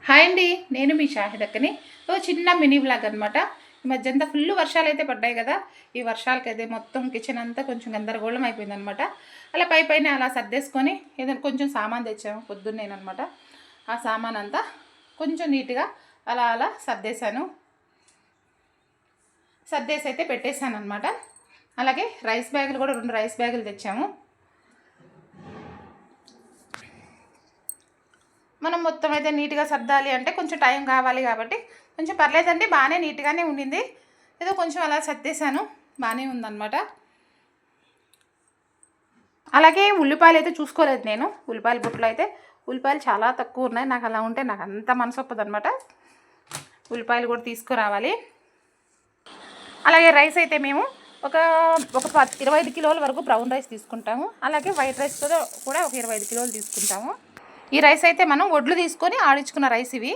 Hi అండి, నేను మీ షాహిదక్కని. చిన్న మినీ వ్లాగ్ అనమాట. ఈ మధ్య అంతా ఫుల్ వర్షాలు అయితే పడ్డాయి కదా. ఈ వర్షాలకైతే మొత్తం కిచెన్ అంతా కొంచెం గందరగోళం అయిపోయిందనమాట. అలా పైన అలా సర్దేసుకొని ఏదైనా కొంచెం సామాన్ తెచ్చాము పొద్దున్నేనమాట. ఆ సామాన్ అంతా కొంచెం నీట్గా అలా సర్దేశాను. సర్దేసి అయితే పెట్టేశాను అనమాట. అలాగే రైస్ బ్యాగులు కూడా 2 రైస్ బ్యాగులు తెచ్చాము. మనం మొత్తం అయితే నీట్గా సర్దాలి అంటే కొంచెం టైం కావాలి కాబట్టి కొంచెం పర్లేదండి, బాగానే నీట్గానే ఉండింది. ఏదో కొంచెం అలా సర్దేశాను, బాగానే ఉందన్నమాట. అలాగే ఉల్లిపాయలు అయితే చూసుకోలేదు నేను. ఉల్లిపాయల బుట్టలు అయితే ఉల్లిపాయలు చాలా తక్కువ ఉన్నాయి. నాకు అలా ఉంటే నాకు అంత మనసు ఒప్పదనమాట. ఉల్లిపాయలు కూడా తీసుకురావాలి. అలాగే రైస్ అయితే మేము ఒక 25 కిలోల వరకు బ్రౌన్ రైస్ తీసుకుంటాము. అలాగే వైట్ రైస్ కూడా ఒక 25 కిలోలు తీసుకుంటాము. ఈ రైస్ అయితే మనం వడ్లు తీసుకొని ఆడించుకున్న రైస్ ఇవి.